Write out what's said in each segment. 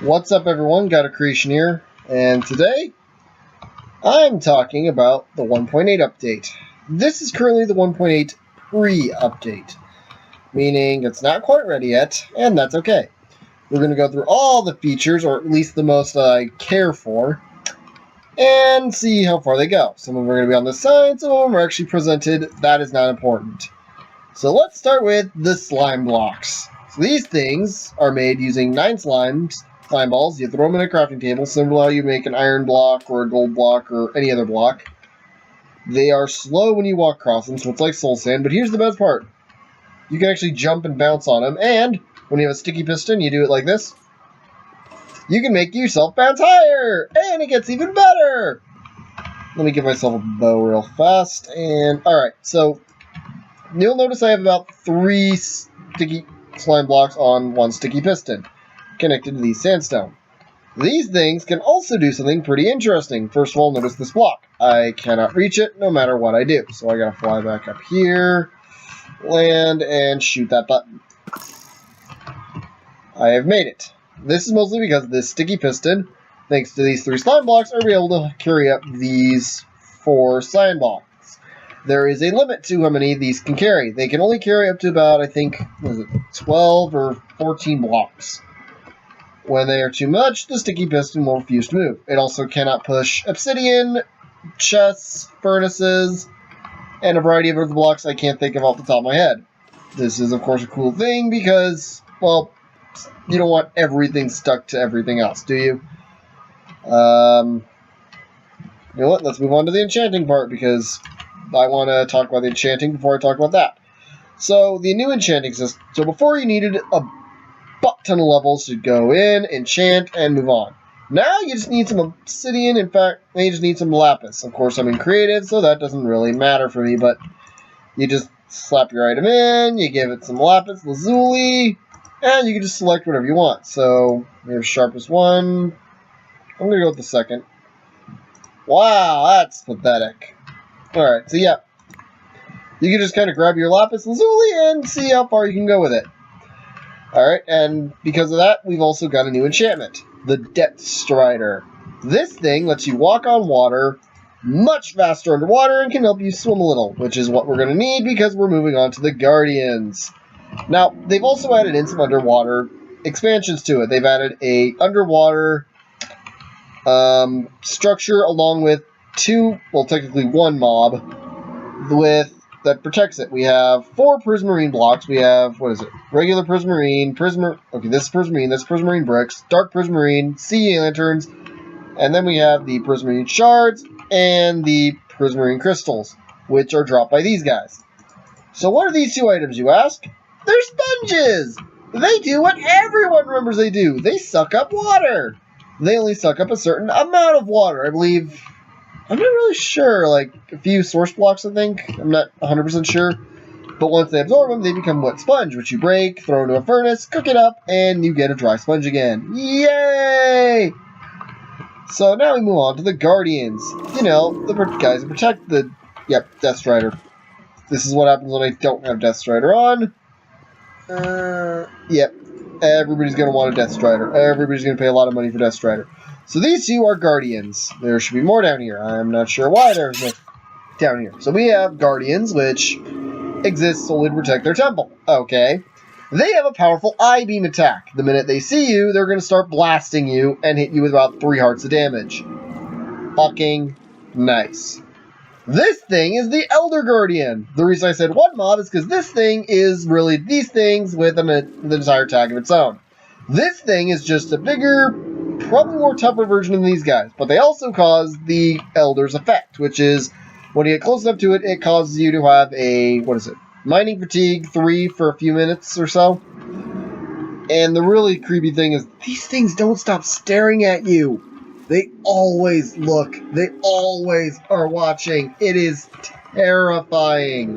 What's up, everyone? Got a Creation here, and today I'm talking about the 1.8 update. This is currently the 1.8 pre-update, meaning it's not quite ready yet, and that's okay. We're going to go through all the features, or at least the most that I care for, and see how far they go. Some of them are going to be on the side, some of them are actually presented. That is not important. So let's start with the slime blocks. So these things are made using 9 slime balls. You throw them in a crafting table, similar to how you make an iron block or a gold block or any other block. They are slow when you walk across them, so it's like soul sand. But here's the best part. You can actually jump and bounce on them, and when you have a sticky piston, you do it like this. You can make yourself bounce higher, and it gets even better. Let me give myself a bow real fast, and alright, so you'll notice I have about 3 sticky slime blocks on 1 sticky piston connected to these sandstone. These things can also do something pretty interesting. First of all, notice this block. I cannot reach it no matter what I do. So I gotta fly back up here, land, and shoot that button. I have made it. This is mostly because this sticky piston, thanks to these 3 slime blocks, are able to carry up these 4 slime blocks. There is a limit to how many these can carry. They can only carry up to about, I think, 12 or 14 blocks. When they are too much, the sticky piston will refuse to move. It also cannot push obsidian, chests, furnaces, and a variety of other blocks I can't think of off the top of my head. This is, of course, a cool thing because, well, you don't want everything stuck to everything else, do you? You know what? Let's move on to the enchanting part because I want to talk about the enchanting before I talk about that. So, the new enchanting system. So, before you needed a ton of levels to go in, enchant, and move on. Now you just need some obsidian. In fact, you just need some lapis. Of course, I'm in creative, so that doesn't really matter for me, but you just slap your item in, you give it some lapis lazuli, and you can just select whatever you want. So, here's sharpest one. I'm going to go with the second. Wow, that's pathetic. Alright, so yeah. You can just kind of grab your lapis lazuli and see how far you can go with it. Alright, and because of that, we've also got a new enchantment, the Depth Strider. This thing lets you walk on water much faster underwater and can help you swim a little, which is what we're going to need because we're moving on to the Guardians. Now, they've also added in some underwater expansions to it. They've added a underwater structure along with 2, well, technically 1 mob that protects it. We have 4 prismarine blocks. We have, what is it? Regular prismarine, okay, this is prismarine, this is prismarine bricks, dark prismarine, sea lanterns, and then we have the prismarine shards and the prismarine crystals, which are dropped by these guys. So what are these 2 items, you ask? They're sponges! They do what everyone remembers they do. They suck up water. They only suck up a certain amount of water. I believe, I'm not really sure, like a few source blocks, I think. I'm not 100% sure. But once they absorb them, they become wet sponge, which you break, throw into a furnace, cook it up, and you get a dry sponge again. Yay! So now we move on to the Guardians. You know, the guys who protect the, Death Strider. This is what happens when I don't have Death Strider on. Everybody's going to want a Death Strider. Everybody's going to pay a lot of money for Death Strider. So these 2 are Guardians. There should be more down here. I'm not sure why there's no down here. So we have Guardians, which exist solely to protect their temple. Okay. They have a powerful I-beam attack. The minute they see you, they're going to start blasting you and hit you with about 3 hearts of damage. Fucking nice. This thing is the Elder Guardian. The reason I said 1 mob is because this thing is really these things with an entire tag of its own. This thing is just a bigger, probably more tougher version of these guys, but they also cause the Elder's effect, which is when you get close enough to it, it causes you to have a, mining fatigue 3 for a few minutes or so. And the really creepy thing is these things don't stop staring at you. They always look. They always are watching. It is terrifying.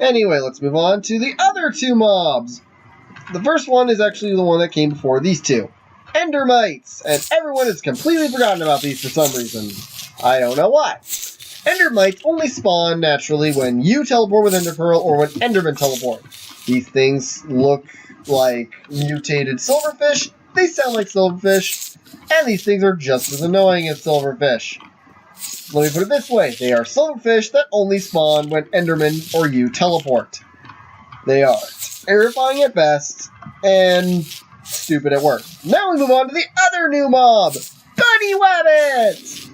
Anyway, let's move on to the other 2 mobs. The first one is actually the one that came before these 2. Endermites! And everyone has completely forgotten about these for some reason. I don't know why. Endermites only spawn naturally when you teleport with Ender Pearl or when Endermen teleport. These things look like mutated silverfish, they sound like silverfish, and these things are just as annoying as silverfish. Let me put it this way, they are silverfish that only spawn when Enderman or you teleport. They are terrifying at best, and stupid at worst. Now we move on to the other new mob, Bunny Wabbits!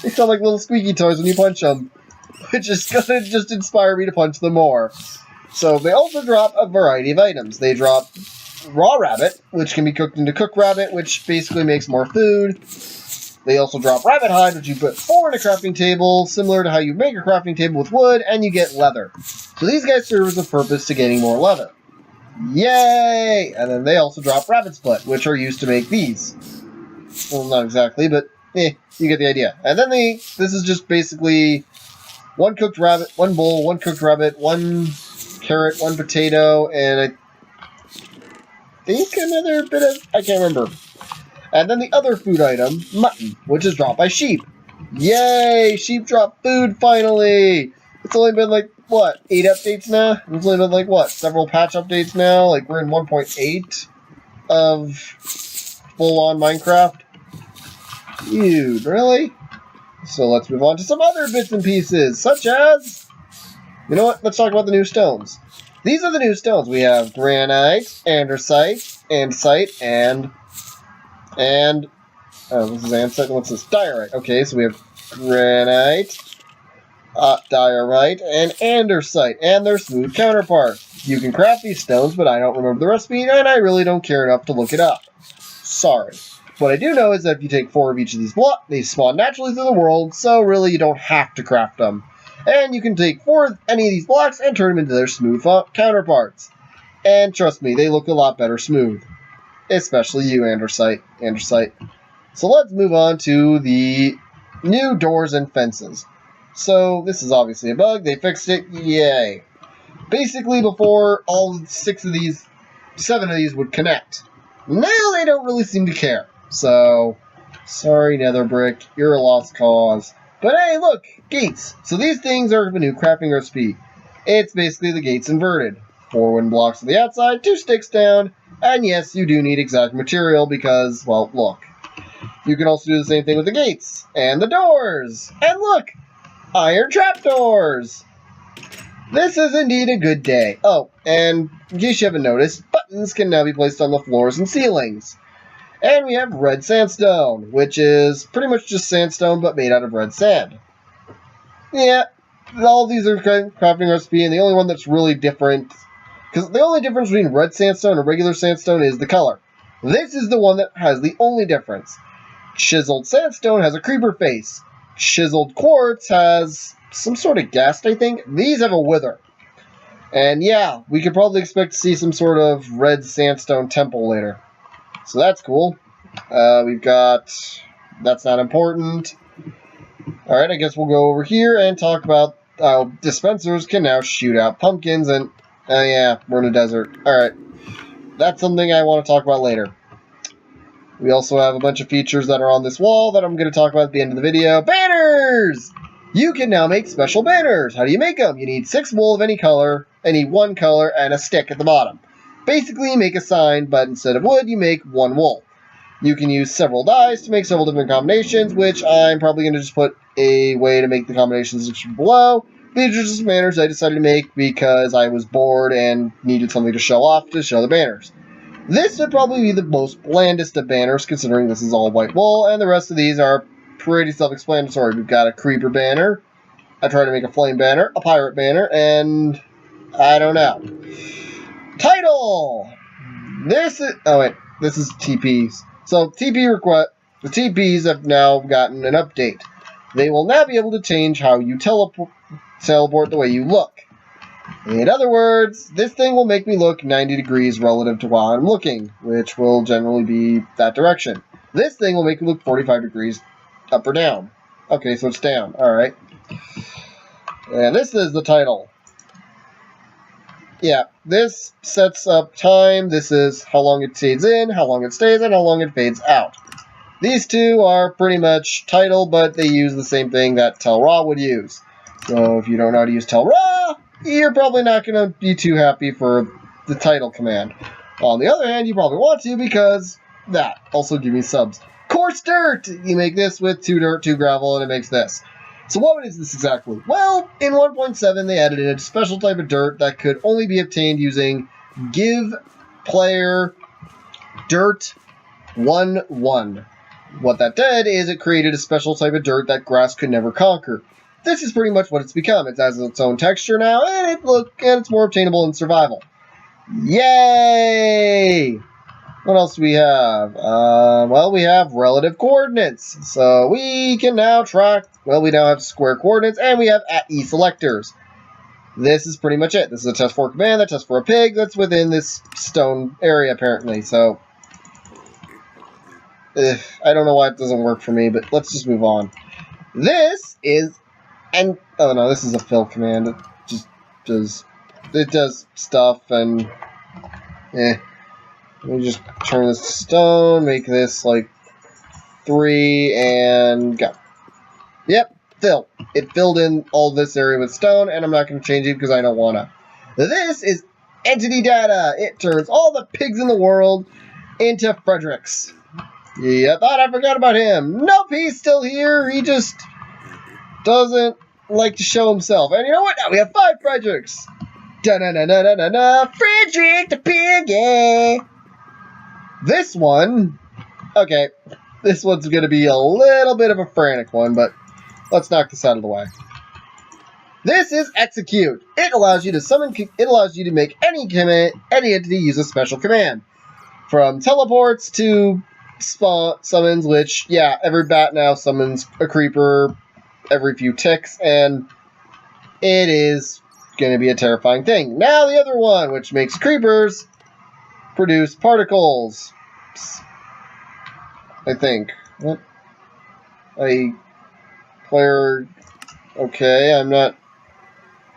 They sound like little squeaky toys when you punch them, which is gonna just inspire me to punch them more. So they also drop a variety of items. They drop raw rabbit, which can be cooked into cooked rabbit, which basically makes more food. They also drop rabbit hide, which you put 4 in a crafting table, similar to how you make a crafting table with wood, and you get leather. So these guys serve as a purpose to getting more leather. Yay! And then they also drop rabbit split, which are used to make these. Well, not exactly, but you get the idea. And then this is just basically 1 cooked rabbit, 1 bull, 1 cooked rabbit, 1 carrot, 1 potato, and I think another bit of, I can't remember. And then the other food item, mutton, which is dropped by sheep. Yay! Sheep drop food finally! It's only been like, what, 8 updates now? It's only been like, what, several patch updates now? Like, we're in 1.8 of full-on Minecraft. Dude, really? So let's move on to some other bits and pieces, such as... You know what? Let's talk about the new stones. These are the new stones. We have granite, andesite, this is andesite. What's this? Diorite. Okay, so we have granite, diorite, and andesite, and their smooth counterparts. You can craft these stones, but I don't remember the recipe, and I really don't care enough to look it up. Sorry. What I do know is that if you take 4 of each of these blocks, they spawn naturally through the world, so really you don't have to craft them. And you can take 4 of any of these blocks and turn them into their smooth counterparts. And trust me, they look a lot better smooth. Especially you, andesite. So let's move on to the new doors and fences. So this is obviously a bug. They fixed it. Yay. Basically, before all 7 of these would connect. Now they don't really seem to care. So, sorry, Netherbrick, you're a lost cause. But hey, look, gates. So these things are a new crafting recipe. It's basically the gates inverted. 4 wooden blocks on the outside, 2 sticks down, and yes, you do need exact material because, well, look. You can also do the same thing with the gates, and the doors, and look, iron trapdoors. This is indeed a good day. Oh, and in case you haven't noticed, buttons can now be placed on the floors and ceilings. And we have red sandstone, which is pretty much just sandstone but made out of red sand. Yeah, all these are crafting recipe, and the only one that's really different, because the only difference between red sandstone and regular sandstone is the color. This is the one that has the only difference. Chiseled sandstone has a creeper face. Chiseled quartz has some sort of ghast, I think. These have a wither. And yeah, we could probably expect to see some sort of red sandstone temple later. So that's cool. We've got... That's not important. Alright, I guess we'll go over here and talk about how dispensers can now shoot out pumpkins and... yeah, we're in a desert. Alright. That's something I want to talk about later. We also have a bunch of features that are on this wall that I'm going to talk about at the end of the video. Banners! You can now make special banners. How do you make them? You need 6 wool of any color, one color, and a stick at the bottom. Basically, you make a sign, but instead of wood, you make 1 wool. You can use several dyes to make several different combinations, which I'm probably going to just put a way to make the combinations below. These are just banners I decided to make because I was bored and needed something to show off to show the banners. This would probably be the most blandest of banners, considering this is all white wool, and the rest of these are pretty self-explanatory. We've got a creeper banner, I tried to make a flame banner, a pirate banner, and I don't know. Title! This is TPs. So the TPs have now gotten an update. They will now be able to change how you teleport the way you look. In other words, this thing will make me look 90 degrees relative to while I'm looking, which will generally be that direction. This thing will make me look 45 degrees up or down. Okay, so it's down. Alright. And this is the title. Yeah, this sets up time. This is how long it fades in, how long it stays, and how long it fades out. These two are pretty much title, but they use the same thing that Tellraw would use. So if you don't know how to use Tellraw, you're probably not going to be too happy for the title command. On the other hand, you probably want to because that. Also give me subs. Coarse dirt! You make this with 2 dirt, 2 gravel, and it makes this. So what is this exactly? Well, in 1.7 they added a special type of dirt that could only be obtained using give player dirt 1-1. What that did is it created a special type of dirt that grass could never conquer. This is pretty much what it's become. It has its own texture now, and it's more obtainable in survival. Yay! What else do we have? Well, we have relative coordinates. So we can now track, well, we now have square coordinates, and we have @e selectors. This is pretty much it. This is a test for command, that test for a pig that's within this stone area, apparently. So, I don't know why it doesn't work for me, but let's just move on. This is, and, oh no, this is a fill command. It just does stuff, and, Let me just turn this to stone, make this like 3, and go. Yep, fill. It filled in all this area with stone, and I'm not going to change it because I don't want to. This is entity data. It turns all the pigs in the world into Fredericks. Yeah, thought I forgot about him. Nope, he's still here. He just doesn't like to show himself. And you know what? Now we have 5 Fredericks. Da-na-na-na-na-na-na. Frederick the pig, yeah. This one, okay, this one's going to be a little bit of a frantic one, but let's knock this out of the way. This is execute. It allows you to summon. It allows you to make any command, any entity use a special command, from teleports to summons. Which, yeah, every bat now summons a creeper every few ticks, and it is going to be a terrifying thing. Now the other one, which makes creepers produce particles. I think. What? A player. Okay, I'm not.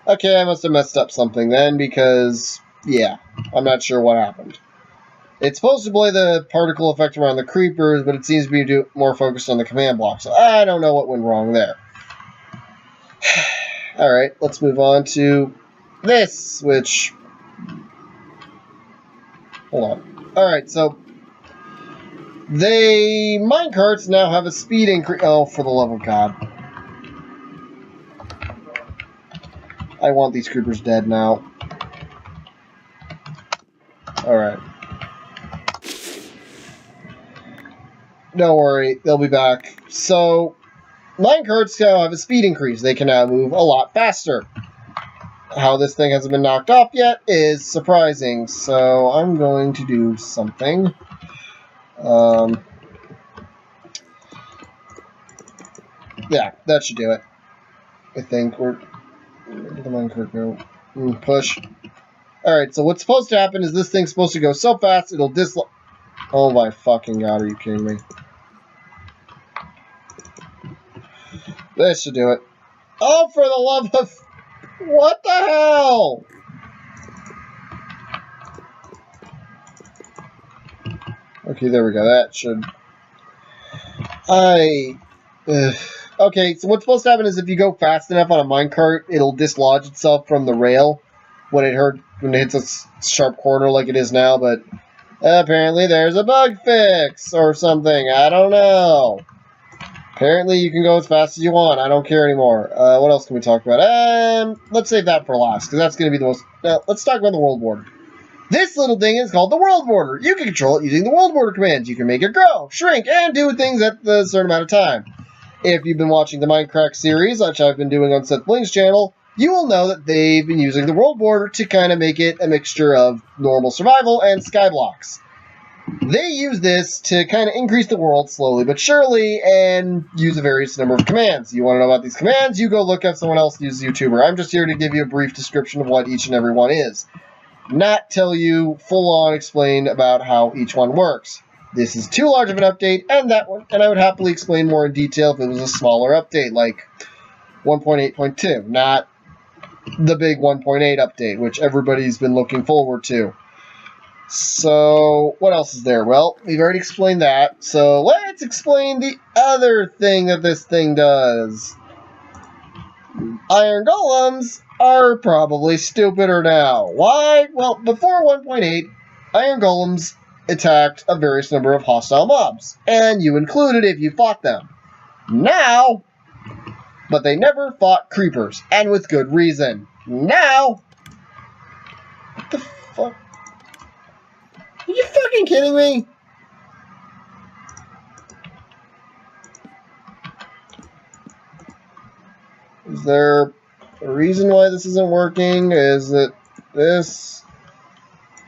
Okay, I must have messed up something then because, yeah, I'm not sure what happened. It's supposed to play the particle effect around the creepers, but it seems to be more focused on the command block, so I don't know what went wrong there. Alright, let's move on to this, which. Hold on. Alright, so. Minecarts now have a speed increase. Oh, for the love of God. I want these creepers dead now. Alright. Don't worry, they'll be back. So, minecarts now have a speed increase. They can now move a lot faster. How this thing hasn't been knocked off yet is surprising. So, I'm going to do something. Yeah, that should do it. I think. Where did the minecart go? Push. Alright, so what's supposed to happen is this thing's supposed to go so fast it'll dislodge. Oh my fucking God, are you kidding me? This should do it. Oh, for the love of. What the hell? Okay, there we go. That should. Okay, so what's supposed to happen is if you go fast enough on a minecart, it'll dislodge itself from the rail when it hits a sharp corner like it is now, but apparently there's a bug fix or something. I don't know. Apparently you can go as fast as you want. I don't care anymore. What else can we talk about? Let's save that for last, because that's going to be the most. Let's talk about the world border. This little thing is called the world border. You can control it using the world border commands. You can make it grow, shrink, and do things at a certain amount of time. If you've been watching the Minecraft series, which I've been doing on Seth Bling's channel, you will know that they've been using the world border to kind of make it a mixture of normal survival and skyblock. They use this to kind of increase the world slowly but surely and use a various number of commands. You want to know about these commands? You go look up someone else who's a YouTuber. I'm just here to give you a brief description of what each and every one is. Not tell you full-on explain about how each one works. This is too large of an update, and I would happily explain more in detail if it was a smaller update, like 1.8.2, not the big 1.8 update, which everybody's been looking forward to. So, what else is there? Well, we've already explained that, so let's explain the other thing that this thing does. Iron golems are probably stupider now. Why? Well, before 1.8, iron golems attacked a various number of hostile mobs, and you included if you fought them. Now, but they never fought creepers, and with good reason. Now, what the fuck? Are you fucking kidding me? Is there a reason why this isn't working? Is it this?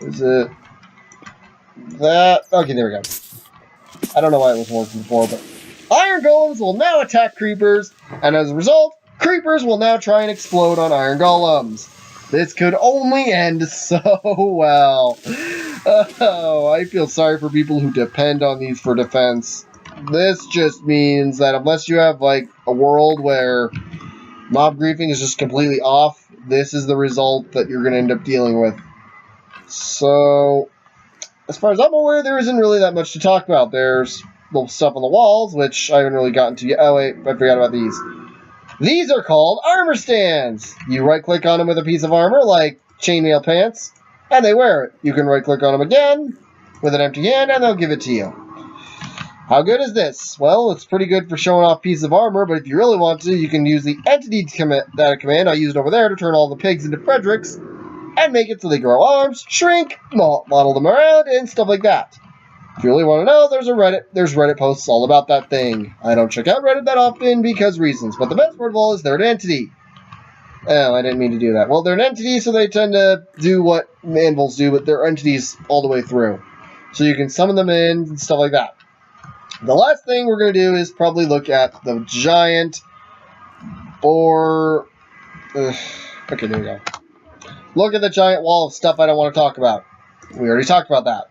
Is it that? Okay, there we go. I don't know why it wasn't working before, but iron golems will now attack creepers, and as a result, creepers will now try and explode on iron golems. This could only end so well. Oh, I feel sorry for people who depend on these for defense. This just means that unless you have, like, a world where mob griefing is just completely off, this is the result that you're going to end up dealing with. So, as far as I'm aware, there isn't really that much to talk about. There's little stuff on the walls, which I haven't really gotten to yet. Oh, wait, I forgot about these. These are called armor stands. You right-click on them with a piece of armor, like chainmail pants, and they wear it. You can right-click on them again with an empty hand, and they'll give it to you. How good is this? Well, it's pretty good for showing off pieces of armor, but if you really want to, you can use the entity data command I used over there to turn all the pigs into Fredericks, and make it so they grow arms, shrink, model them around, and stuff like that. If you really want to know, there's Reddit posts all about that thing. I don't check out Reddit that often because reasons, but the best part of all is they're an entity. Oh, I didn't mean to do that. Well, they're an entity, so they tend to do what anvils do, but they're entities all the way through. So you can summon them in and stuff like that. The last thing we're going to do is probably look at the giant boar. Okay, there we go. Look at the giant wall of stuff I don't want to talk about. We already talked about that.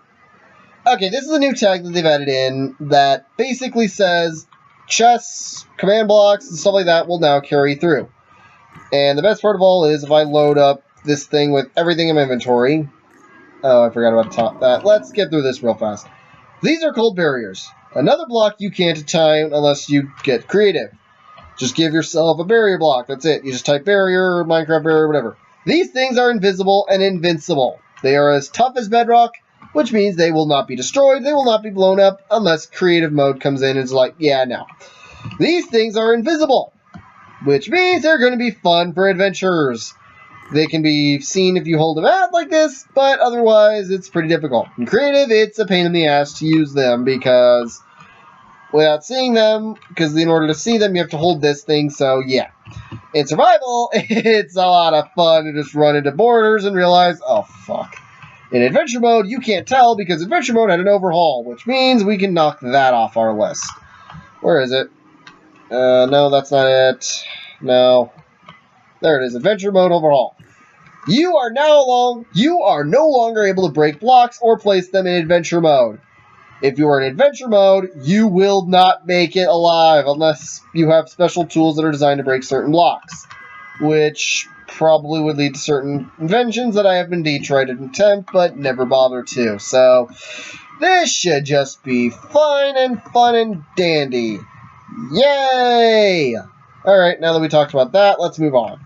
Okay, this is a new tag that they've added in that basically says chests, command blocks, and stuff like that will now carry through. And the best part of all is if I load up this thing with everything in my inventory. Oh, I forgot about that. Let's get through this real fast. These are called barriers. Another block you can't attain unless you get creative. Just give yourself a barrier block. That's it. You just type barrier or Minecraft barrier or whatever. These things are invisible and invincible. They are as tough as bedrock, which means they will not be destroyed. They will not be blown up unless creative mode comes in and is like, yeah, no. These things are invisible, which means they're going to be fun for adventurers. They can be seen if you hold them out like this, but otherwise it's pretty difficult. In creative, it's a pain in the ass to use them because without seeing them, because in order to see them, you have to hold this thing, so yeah. In survival, it's a lot of fun to just run into borders and realize, oh, fuck. In adventure mode, you can't tell because adventure mode had an overhaul, which means we can knock that off our list. Where is it? No, that's not it. No. There it is, adventure mode overhaul. You are no longer able to break blocks or place them in adventure mode. If you are in adventure mode, you will not make it alive unless you have special tools that are designed to break certain blocks, which probably would lead to certain inventions that I have indeed tried to attempt, but never bothered to. So, this should just be fun and dandy. Yay! Alright, now that we talked about that, let's move on.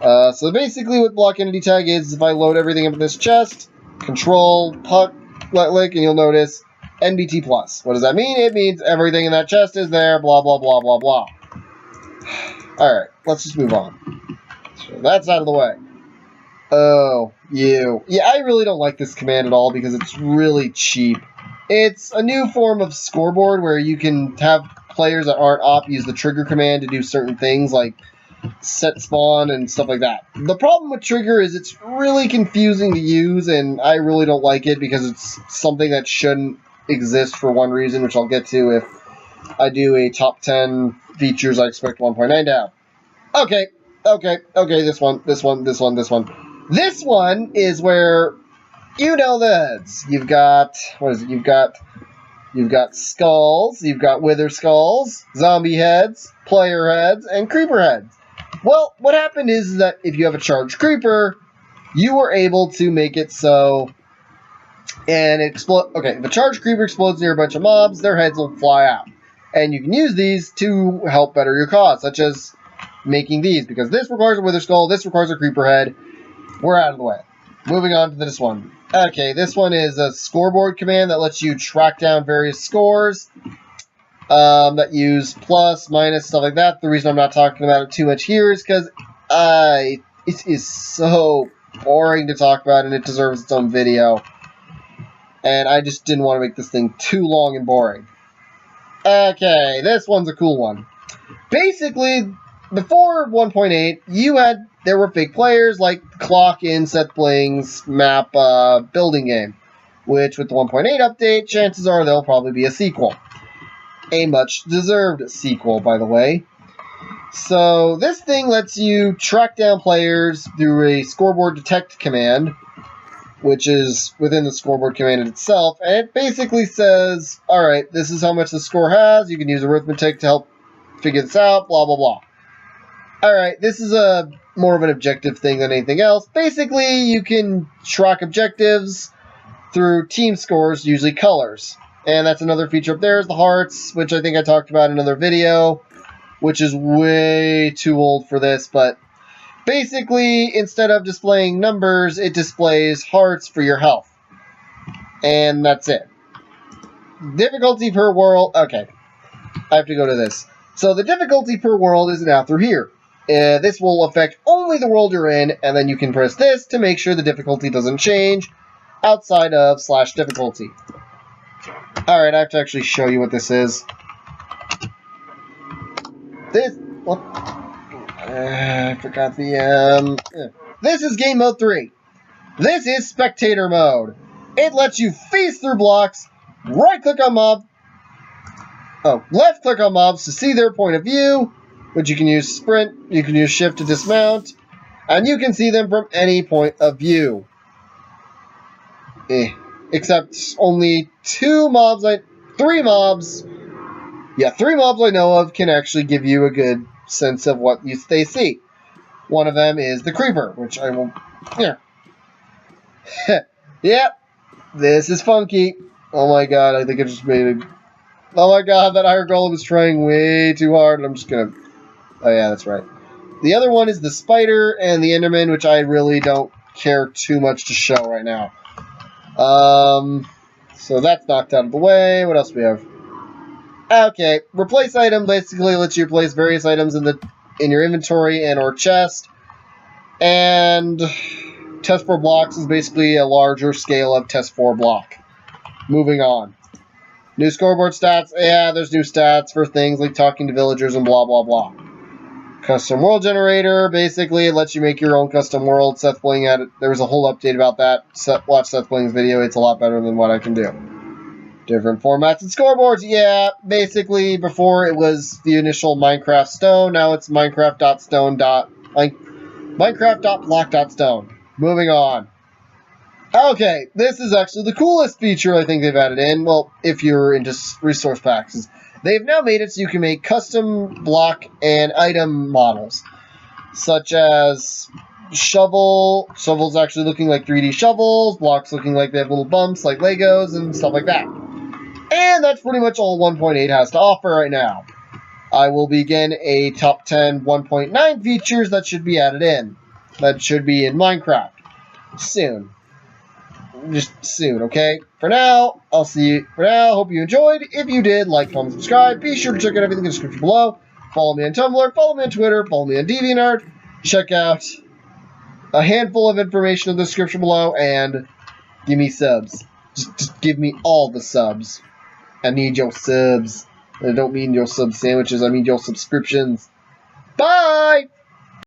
So basically what block entity tag is if I load everything up in this chest, control, puck, click, and you'll notice NBT+. What does that mean? It means everything in that chest is there, blah, blah, blah, blah, blah. Alright, let's just move on. So that's out of the way. Oh, you. Yeah, I really don't like this command at all because it's really cheap. It's a new form of scoreboard where you can have players that aren't op use the trigger command to do certain things like set spawn and stuff like that. The problem with trigger is it's really confusing to use, and I really don't like it because it's something that shouldn't exist for one reason, which I'll get to if I do a top 10 features I expect 1.9 to have. Okay, this one. This one is where, you know the heads. You've got, what is it? You've got skulls, you've got wither skulls, zombie heads, player heads, and creeper heads. Well, what happened is that if you have a charged creeper, you were able to make it so, and it explode. Okay, if a charged creeper explodes near a bunch of mobs, their heads will fly out. And you can use these to help better your cause, such as making these, because this requires a wither skull, this requires a creeper head. We're out of the way. moving on to this one. Okay, this one is a scoreboard command that lets you track down various scores that use plus, minus, stuff like that. The reason I'm not talking about it too much here is because it is so boring to talk about, and it deserves its own video. And I just didn't want to make this thing too long and boring. Okay, this one's a cool one. Basically, before 1.8, there were fake players like Clock in Seth Bling's map building game, which with the 1.8 update, chances are there'll probably be a sequel. A much-deserved sequel, by the way. So this thing lets you track down players through a scoreboard detect command, which is within the scoreboard command itself, and it basically says, alright, this is how much the score has, you can use arithmetic to help figure this out, blah blah blah. Alright, this is more of an objective thing than anything else. Basically, you can track objectives through team scores, usually colors. And that's another feature up there is the hearts, which I think I talked about in another video, which is way too old for this, but basically, instead of displaying numbers, it displays hearts for your health. And that's it. Difficulty per world. Okay, I have to go to this. So the difficulty per world is now through here. This will affect only the world you're in, and then you can press this to make sure the difficulty doesn't change outside of /difficulty. Alright, I have to actually show you what this is. I forgot the, This is game mode 3. This is spectator mode. It lets you feast through blocks, right-click on mob, left-click on mobs to see their point of view, which you can use sprint, you can use shift to dismount, and you can see them from any point of view. Except only three mobs I know of can actually give you a good sense of what they see. One of them is the creeper, which I will... Here. Yep. This is funky. Oh my god, I think I just made it... Oh my god, that Iron Golem is trying way too hard, and I'm just gonna... Oh yeah, that's right. The other one is the spider and the Enderman, which I really don't care too much to show right now. So that's knocked out of the way. What else do we have? Okay, replace item basically lets you replace various items in your inventory and or chest. And test 4 blocks is basically a larger scale of test 4 block. Moving on. New scoreboard stats. Yeah, there's new stats for things like talking to villagers and blah blah blah. Custom world generator, basically it lets you make your own custom world. Seth Bling had it. There was a whole update about that. Watch Seth Bling's video, it's a lot better than what I can do. Different formats and scoreboards, yeah, basically before it was the initial Minecraft Stone, now it's Minecraft.block.stone. Moving on. Okay, this is actually the coolest feature I think they've added in, well, if you're into resource packs. They've now made it so you can make custom block and item models, such as shovel. Shovels actually looking like 3D shovels, blocks looking like they have little bumps like Legos and stuff like that. And that's pretty much all 1.8 has to offer right now. I will begin a top 10 1.9 features that should be added in. That should be in Minecraft. Soon. Just soon, okay? For now, I'll see you. For now, hope you enjoyed. If you did, like, comment, subscribe. Be sure to check out everything in the description below. Follow me on Tumblr, follow me on Twitter, follow me on DeviantArt. Check out a handful of information in the description below, and give me subs. Just give me all the subs. I need your subs. I don't mean your sub sandwiches, I mean your subscriptions. Bye!